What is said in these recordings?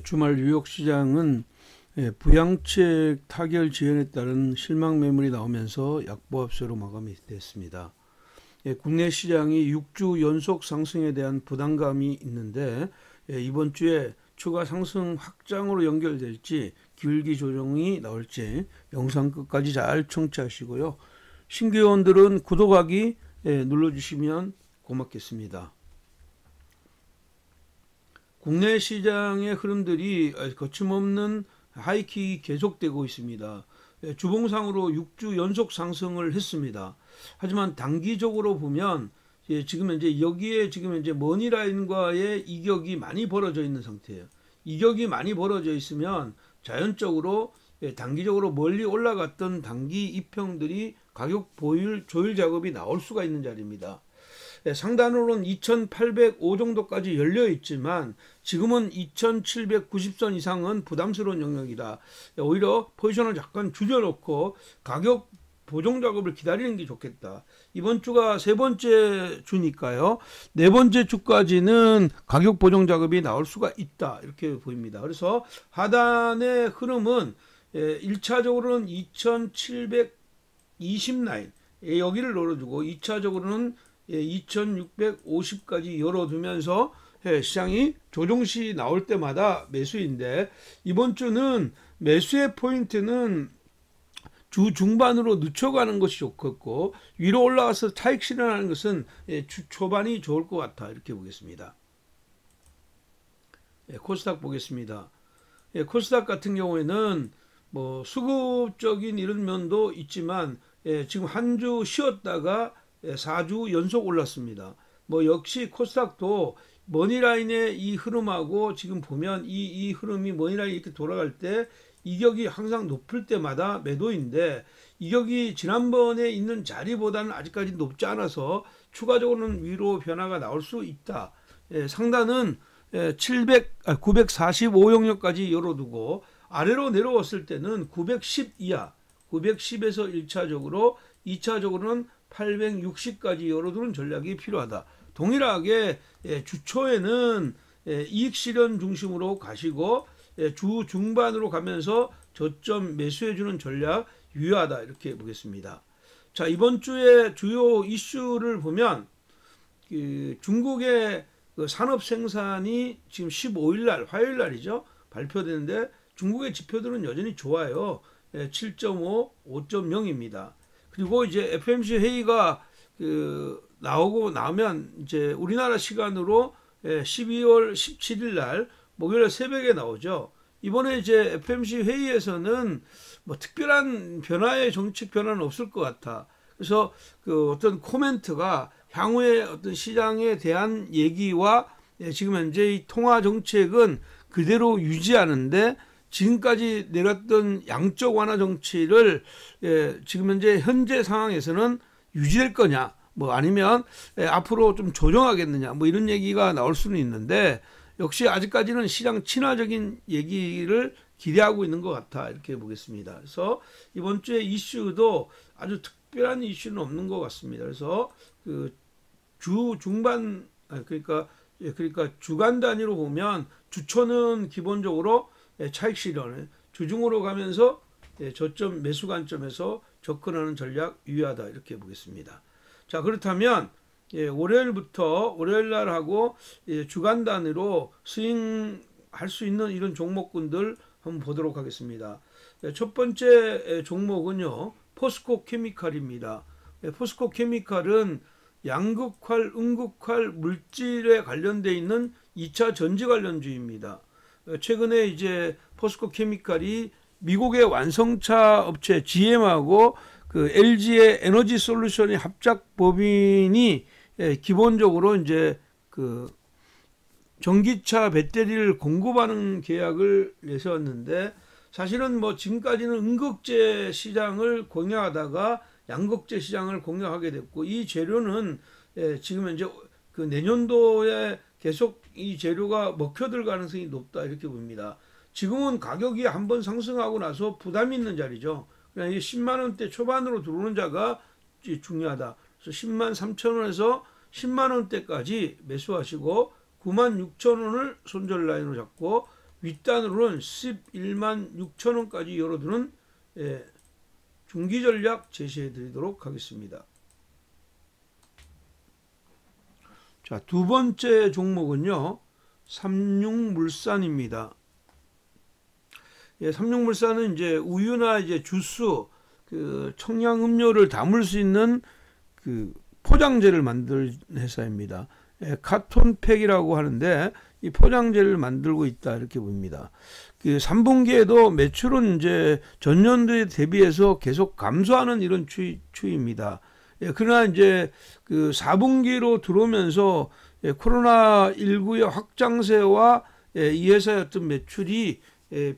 주말 뉴욕 시장은 부양책 타결 지연에 따른 실망 매물이 나오면서 약보합세로 마감이 됐습니다. 국내 시장이 6주 연속 상승에 대한 부담감이 있는데 이번 주에 추가 상승 확장으로 연결될지 기울기 조정이 나올지 영상 끝까지 잘 청취하시고요. 신규 회원들은 구독하기 눌러주시면 고맙겠습니다. 국내 시장의 흐름들이 거침없는 하이킥이 계속되고 있습니다. 주봉상으로 6주 연속 상승을 했습니다. 하지만 단기적으로 보면 지금 현재 여기에 지금 현재 머니라인과의 이격이 많이 벌어져 있는 상태예요. 이격이 많이 벌어져 있으면 자연적으로 단기적으로 멀리 올라갔던 단기 이평들이 가격 조율 작업이 나올 수가 있는 자리입니다. 상단으로는 2805 정도까지 열려 있지만 지금은 2790선 이상은 부담스러운 영역이다. 오히려 포지션을 약간 줄여놓고 가격 보정 작업을 기다리는 게 좋겠다. 이번 주가 세 번째 주니까요. 네 번째 주까지는 가격 보정 작업이 나올 수가 있다. 이렇게 보입니다. 그래서 하단의 흐름은 1차적으로는 2720 라인 여기를 열어주고 2차적으로는 2650까지 열어두면서 시장이 조정시 나올 때마다 매수인데 이번 주는 매수의 포인트는 주 중반으로 늦춰가는 것이 좋겠고 위로 올라가서 차익 실현하는 것은 주 초반이 좋을 것 같아. 이렇게 보겠습니다. 코스닥 보겠습니다. 코스닥 같은 경우에는 뭐 수급적인 이런 면도 있지만 지금 한 주 쉬었다가 4주 연속 올랐습니다. 뭐 역시 코스닥도 머니라인의 이 흐름하고 지금 보면 이 흐름이 머니라인이 이렇게 돌아갈 때 이격이 항상 높을 때마다 매도인데 이격이 지난번에 있는 자리보다는 아직까지 높지 않아서 추가적으로는 위로 변화가 나올 수 있다. 상단은 945 영역까지 열어두고 아래로 내려왔을 때는 910 이하 910에서 1차적으로 2차적으로는 860까지 열어두는 전략이 필요하다. 동일하게 주초에는 이익 실현 중심으로 가시고 주 중반으로 가면서 저점 매수해주는 전략 유효하다. 이렇게 보겠습니다. 자, 이번 주에 주요 이슈를 보면 중국의 산업 생산이 지금 15일 날 화요일 날이죠. 발표되는데 중국의 지표들은 여전히 좋아요. 7.5, 5.0입니다. 그리고 이제 FOMC 회의가 나오고 나면 이제 우리나라 시간으로 12월 17일 날 목요일 새벽에 나오죠. 이번에 이제 FOMC 회의에서는 뭐 특별한 변화의 정책 변화는 없을 것 같아. 그래서 어떤 코멘트가 향후의 어떤 시장에 대한 얘기와 지금 현재 이 통화 정책은 그대로 유지하는데 지금까지 내렸던 양적 완화 정치를 지금 현재 상황에서는 유지될 거냐, 뭐 아니면 앞으로 좀 조정하겠느냐, 뭐 이런 얘기가 나올 수는 있는데 역시 아직까지는 시장 친화적인 얘기를 기대하고 있는 것 같아. 이렇게 보겠습니다. 그래서 이번 주에 이슈도 아주 특별한 이슈는 없는 것 같습니다. 그래서 주 중반 그러니까 주간 단위로 보면 주초는 기본적으로 차익 실현, 주중으로 가면서 저점 매수 관점에서 접근하는 전략 유효하다. 이렇게 보겠습니다. 자, 그렇다면 월요일 날 하고 주간 단위로 스윙할 수 있는 이런 종목군들 한번 보도록 하겠습니다. 첫 번째 종목은요, 포스코 케미칼입니다. 포스코 케미칼은 양극활, 음극활 물질에 관련되어 있는 2차 전지 관련주입니다. 최근에 이제 포스코 케미칼이 미국의 완성차 업체 GM하고 LG의 에너지 솔루션의 합작 법인이 기본적으로 이제 전기차 배터리를 공급하는 계약을 내세웠는데 사실은 뭐 지금까지는 음극재 시장을 공략하다가 양극재 시장을 공략하게 됐고 이 재료는 지금 현재 내년도에 계속 이 재료가 먹혀들 가능성이 높다. 이렇게 봅니다. 지금은 가격이 한번 상승하고 나서 부담이 있는 자리죠. 그냥 10만 원대 초반으로 들어오는 자가 중요하다. 그래서 10만 3천 원에서 10만 원대까지 매수하시고 9만 6천 원을 손절 라인으로 잡고 윗단으로는 11만 6천 원까지 열어두는 중기 전략 제시해 드리도록 하겠습니다. 자, 두 번째 종목은요, 삼육물산입니다. 삼육물산은 이제 우유나 이제 주스, 그 청량음료를 담을 수 있는 그 포장재를 만드는 회사입니다. 카톤팩이라고 하는데 이 포장재를 만들고 있다 이렇게 보입니다. 그 3분기에도 매출은 이제 전년도에 대비해서 계속 감소하는 이런 추이입니다. 그러나 이제 그 4분기로 들어오면서 코로나19의 확장세와 이 회사의 어떤 매출이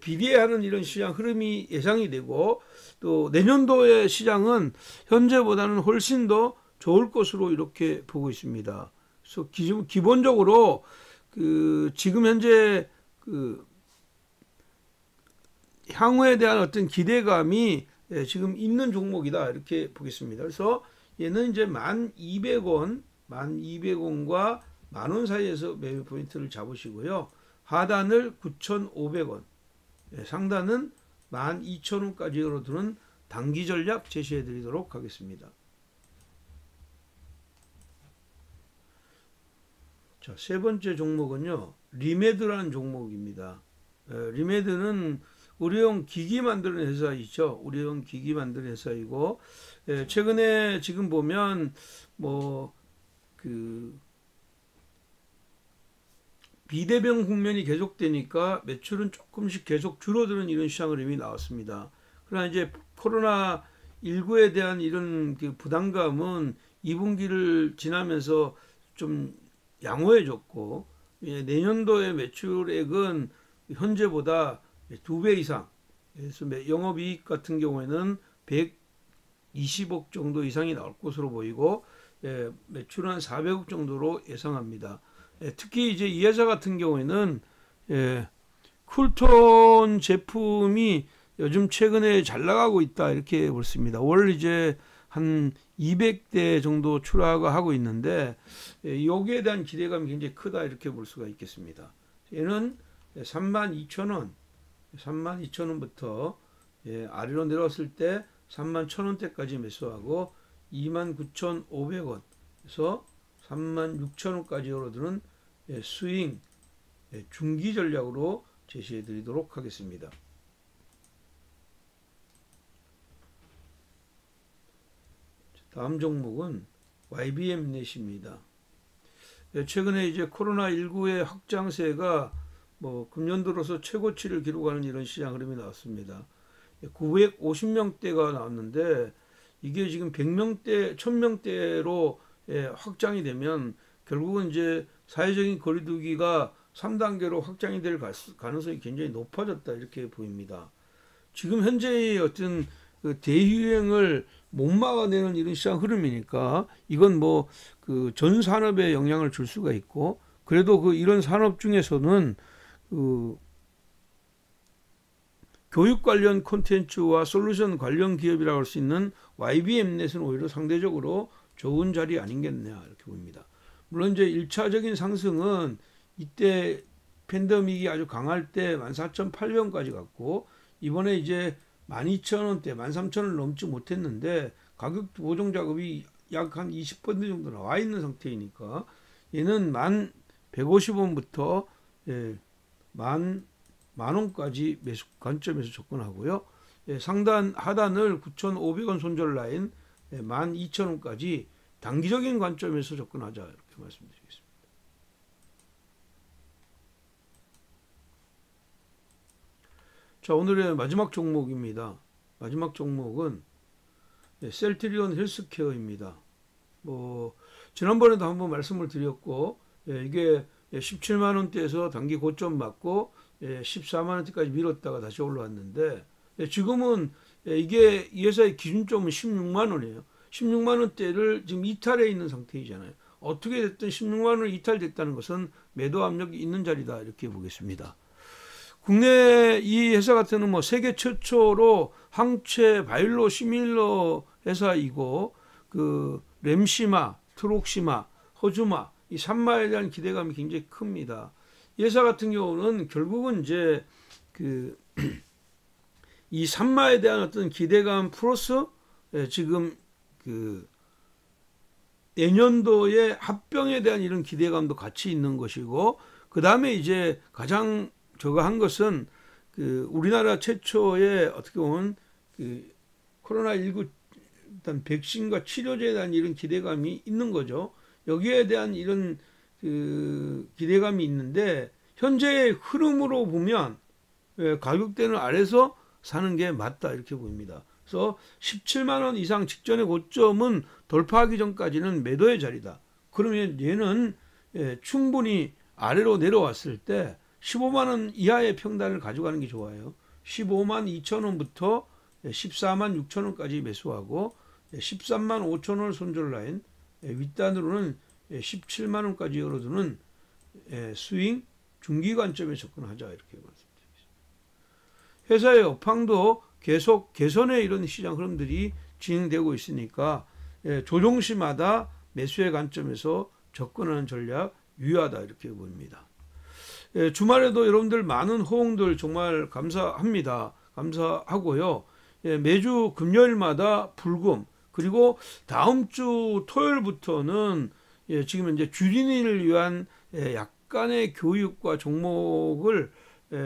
비례하는 이런 시장 흐름이 예상이 되고, 또 내년도의 시장은 현재보다는 훨씬 더 좋을 것으로 이렇게 보고 있습니다. 그래서 기본적으로 그 지금 현재 그 향후에 대한 어떤 기대감이 지금 있는 종목이다 이렇게 보겠습니다. 그래서 얘는 이제 1,200원, 1,200원과 만원 사이에서 매매 포인트를 잡으시고요. 하단을 9,500원, 상단은 12,000원까지 열어두는 단기 전략 제시해 드리도록 하겠습니다. 자, 세 번째 종목은요, 리메드라는 종목입니다. 리메드는 의료용 기기 만드는 회사이죠. 의료용 기기 만드는 회사이고, 최근에 지금 보면 비대면 국면이 계속되니까 매출은 조금씩 계속 줄어드는 이런 시장 흐름이 나왔습니다. 그러나 이제 코로나19에 대한 이런 그 부담감은 2분기를 지나면서 좀 양호해졌고, 내년도의 매출액은 현재보다 2배 이상, 그래서 영업이익 같은 경우에는 120억 정도 이상이 나올 것으로 보이고, 매출은 한 400억 정도로 예상합니다. 특히 이제 이 회사 같은 경우에는 쿨톤 제품이 요즘 최근에 잘 나가고 있다 이렇게 볼 수 있습니다. 월 이제 한 200대 정도 출하가 하고 있는데, 여기에 대한 기대감이 굉장히 크다 이렇게 볼 수가 있겠습니다. 얘는 32,000원, 32,000원부터 아래로 내려왔을 때 31,000원대까지 매수하고 29,500원에서 36,000원까지 열어두는 스윙 중기 전략으로 제시해 드리도록 하겠습니다. 다음 종목은 YBM넷입니다. 최근에 이제 코로나19의 확장세가 금년 들어서 최고치를 기록하는 이런 시장 흐름이 나왔습니다. 950명대가 나왔는데, 이게 지금 100명대, 1000명대로 확장이 되면 결국은 이제 사회적인 거리두기가 3단계로 확장이 될 가능성이 굉장히 높아졌다 이렇게 보입니다. 지금 현재의 어떤 그 대유행을 못 막아내는 이런 시장 흐름이니까 이건 그 전 산업에 영향을 줄 수가 있고, 그래도 이런 산업 중에서는 교육 관련 콘텐츠와 솔루션 관련 기업이라고 할 수 있는 YBM넷은 오히려 상대적으로 좋은 자리 아니겠냐 이렇게 보입니다. 물론 이제 1차적인 상승은 이때 팬데믹이 아주 강할 때 14,800원까지 갔고, 이번에 이제 12,000원대, 13,000원을 넘지 못했는데 가격 보정 작업이 약 한 20% 정도 나와 있는 상태이니까 얘는 1,150원부터 만원까지 매수 관점에서 접근하고요. 상단 하단을 9,500원 손절 라인 12,000원까지 단기적인 관점에서 접근하자 이렇게 말씀드리겠습니다. 자, 오늘의 마지막 종목입니다. 마지막 종목은 셀트리온 헬스케어입니다. 지난번에도 한번 말씀을 드렸고, 이게 17만원대에서 단기 고점 맞고 14만원대까지 밀었다가 다시 올라왔는데, 지금은 이게 이 회사의 기준점은 16만원이에요. 16만원대를 지금 이탈해 있는 상태이잖아요. 어떻게 됐든 16만원이 이탈됐다는 것은 매도 압력이 있는 자리다 이렇게 보겠습니다. 국내 이 회사 같은 경우는 세계 최초로 항체 바이올로 시밀러 회사이고, 그 램시마, 트록시마, 허주마 이 3마에 대한 기대감이 굉장히 큽니다. 예사 같은 경우는 결국은 이제 이 산마에 대한 어떤 기대감 플러스 지금 내년도에 합병에 대한 이런 기대감도 같이 있는 것이고, 그 다음에 이제 가장 저거 한 것은 우리나라 최초의 어떻게 보면 코로나19 일단 백신과 치료제에 대한 이런 기대감이 있는 거죠. 여기에 대한 이런 기대감이 있는데, 현재의 흐름으로 보면 가격대는 아래서 사는 게 맞다 이렇게 보입니다. 그래서 17만 원 이상 직전의 고점은 돌파하기 전까지는 매도의 자리다. 그러면 얘는 충분히 아래로 내려왔을 때 15만 원 이하의 평단을 가져가는 게 좋아요. 15만 2천 원부터 14만 6천 원까지 매수하고 13만 5천 원 손절 라인, 윗단으로는 17만 원까지 열어두는 스윙 중기 관점에 접근하자 이렇게 말씀드리겠습니다. 회사의 업황도 계속 개선의 이런 시장 흐름들이 진행되고 있으니까 조종시마다 매수의 관점에서 접근하는 전략 유효하다 이렇게 보입니다. 주말에도 여러분들 많은 호응들 정말 감사합니다. 감사하고요. 매주 금요일마다 불금, 그리고 다음 주 토요일부터는 지금 이제 주린이를 위한 약간의 교육과 종목을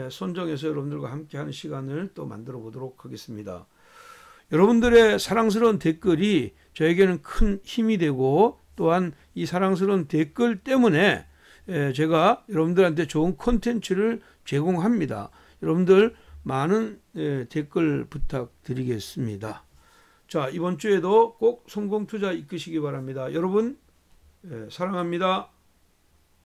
선정해서 여러분들과 함께 하는 시간을 또 만들어 보도록 하겠습니다. 여러분들의 사랑스러운 댓글이 저에게는 큰 힘이 되고, 또한 이 사랑스러운 댓글 때문에 제가 여러분들한테 좋은 콘텐츠를 제공합니다. 여러분들 많은 댓글 부탁드리겠습니다. 자, 이번 주에도 꼭 성공 투자 이끄시기 바랍니다. 여러분 사랑합니다.